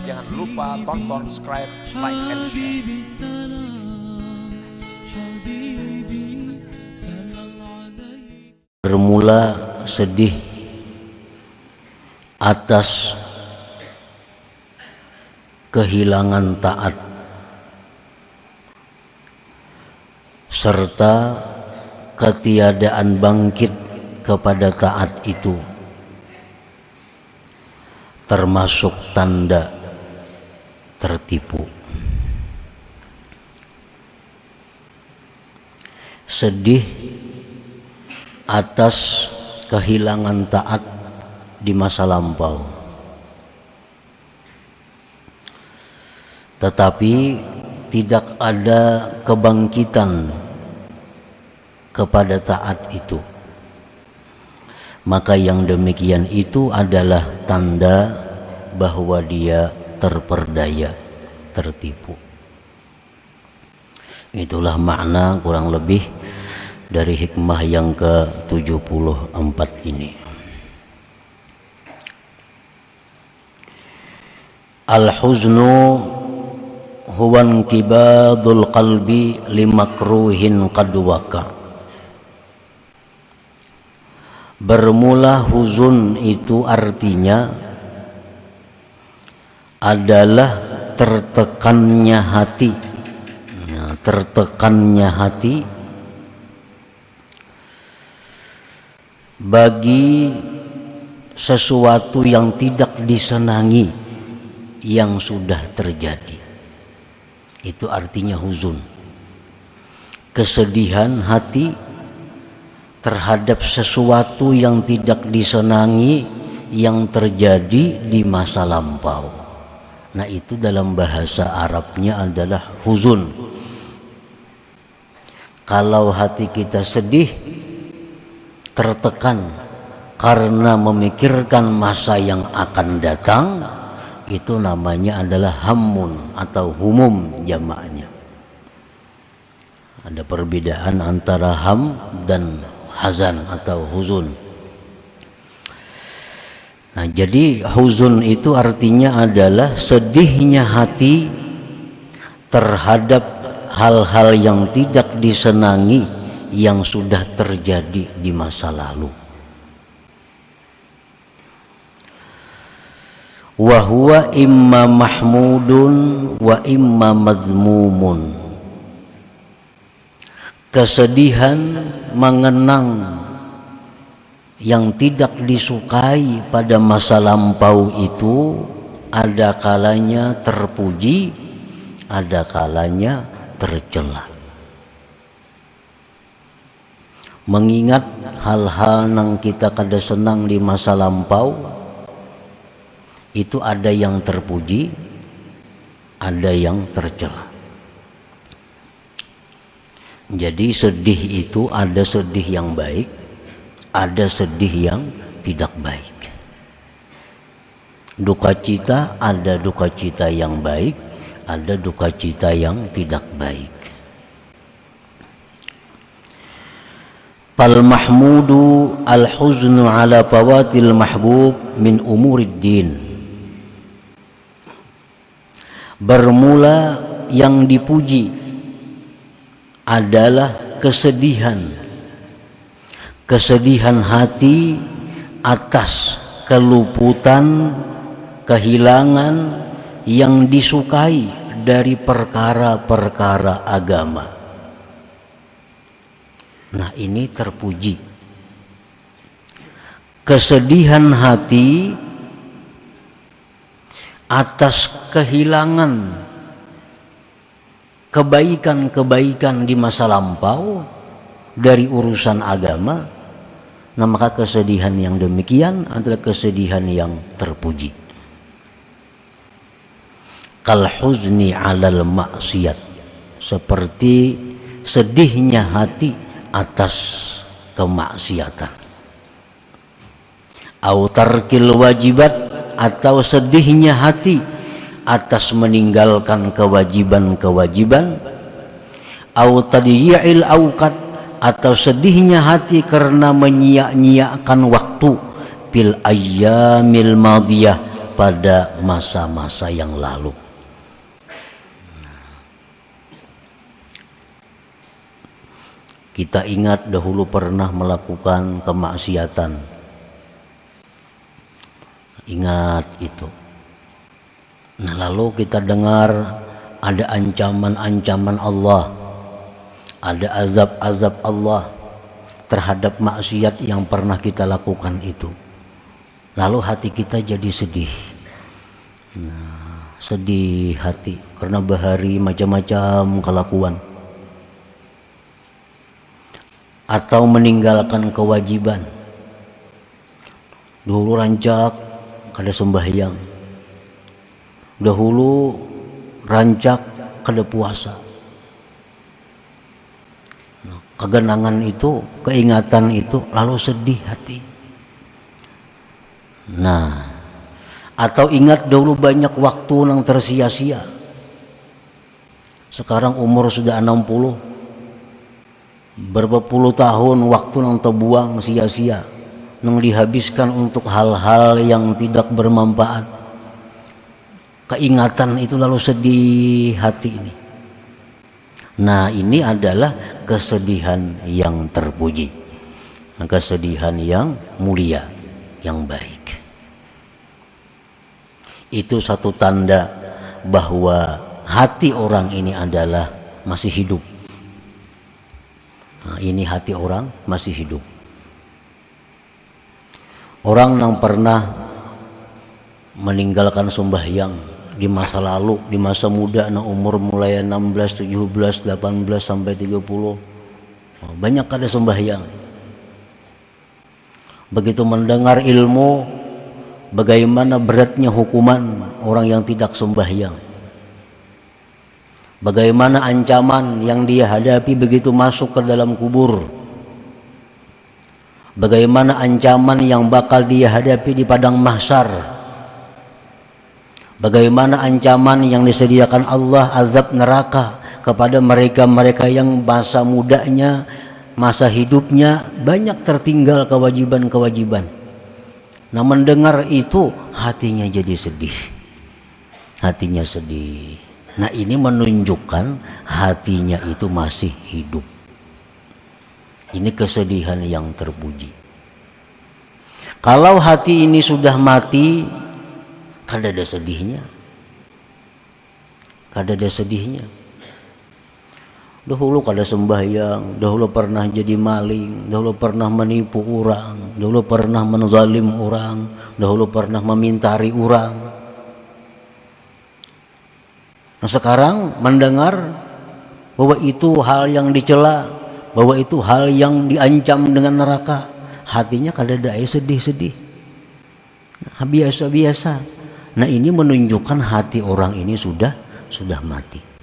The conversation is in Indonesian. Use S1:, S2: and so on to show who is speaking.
S1: Jangan lupa tonton, subscribe, like, and share.
S2: Bermula sedih atas kehilangan taat serta ketiadaan bangkit kepada taat itu, termasuk tanda tertipu. Sedih atas kehilangan taat di masa lampau, tetapi tidak ada kebangkitan kepada taat itu. Maka yang demikian itu adalah tanda bahwa dia terperdaya, tertipu. Itulah makna kurang lebih dari hikmah yang ke-74 ini. Al-huznu huwa inkibadul qalbi limakruhin qad waqa. Bermula huzun itu artinya adalah tertekannya hati. Tertekannya hati bagi sesuatu yang tidak disenangi yang sudah terjadi. Itu artinya huzun. Kesedihan hati terhadap sesuatu yang tidak disenangi yang terjadi di masa lampau. Nah, itu dalam bahasa Arabnya adalah huzun. Kalau hati kita sedih, tertekan karena memikirkan masa yang akan datang, itu namanya adalah hammun atau humum jamaknya. Ada perbedaan antara ham dan hazan atau huzun. Nah, jadi huzun itu artinya adalah sedihnya hati terhadap hal-hal yang tidak disenangi yang sudah terjadi di masa lalu. Wa huwa imma mahmudun wa imma madhmumun. Kesedihan mengenang yang tidak disukai pada masa lampau itu ada kalanya terpuji, ada kalanya tercela. Mengingat hal-hal yang kita kada senang di masa lampau itu ada yang terpuji, ada yang tercela. Jadi sedih itu ada sedih yang baik, ada sedih yang tidak baik. Duka cita ada duka cita yang baik, ada duka cita yang tidak baik. Fal mahmudu al-huznu ala fawatil mahbub min umurid din. Bermula yang dipuji adalah kesedihan. Kesedihan hati atas keluputan, kehilangan yang disukai dari perkara-perkara agama. Nah, ini terpuji. Kesedihan hati atas kehilangan kebaikan-kebaikan di masa lampau dari urusan agama. Nah, maka kesedihan yang demikian adalah kesedihan yang terpuji. Kal huzni alal maksiat, seperti sedihnya hati atas kemaksiatan. Au tarkil wajibat, atau sedihnya hati atas meninggalkan kewajiban-kewajiban. Au tadyi'il auqat, atau sedihnya hati karena menyia-nyiakan waktu fil ayyamil madiyah, pada masa-masa yang lalu. Kita ingat dahulu pernah melakukan kemaksiatan. Ingat itu. Nah, lalu kita dengar ada ancaman-ancaman Allah, ada azab-azab Allah terhadap maksiat yang pernah kita lakukan itu. Lalu hati kita jadi sedih. Nah, sedih hati karena bahari macam-macam kelakuan. Atau meninggalkan kewajiban. Dahulu rancak kada sembahyang. Dahulu rancak kada puasa. Nah, kegenangan itu, keingatan itu, lalu sedih hati. Nah, atau ingat dahulu banyak waktu yang tersia-sia. Sekarang umur sudah 60. Berapa puluh tahun waktu yang terbuang sia-sia, yang dihabiskan untuk hal-hal yang tidak bermanfaat. Keingatan itu lalu sedih hati ini. Nah, ini adalah kesedihan yang terpuji, kesedihan yang mulia, yang baik. Itu satu tanda bahwa hati orang ini adalah masih hidup. Nah, ini hati orang masih hidup. Orang yang pernah meninggalkan sembahyang di masa lalu, di masa muda, nah umur mulai 16, 17, 18 sampai 30, banyak ada sembahyang. Begitu mendengar ilmu, bagaimana beratnya hukuman orang yang tidak sembahyang. Bagaimana ancaman yang dia hadapi begitu masuk ke dalam kubur. Bagaimana ancaman yang bakal dia hadapi di padang mahsyar. Bagaimana ancaman yang disediakan Allah, azab neraka kepada mereka-mereka yang masa mudanya, masa hidupnya banyak tertinggal kewajiban-kewajiban. Nah, mendengar itu hatinya jadi sedih. Hatinya sedih. Nah, ini menunjukkan hatinya itu masih hidup. Ini kesedihan yang terpuji. Kalau hati ini sudah mati, kada ada sedihnya. Kada ada sedihnya. Dahulu kada sembahyang, dahulu pernah jadi maling, dahulu pernah menipu orang, dahulu pernah menzalim orang, dahulu pernah memintari orang. Nah, sekarang mendengar bahwa itu hal yang dicela, bahwa itu hal yang diancam dengan neraka, hatinya kada ada sedih-sedih. Nah, biasa-biasa. Nah, ini menunjukkan hati orang ini sudah mati.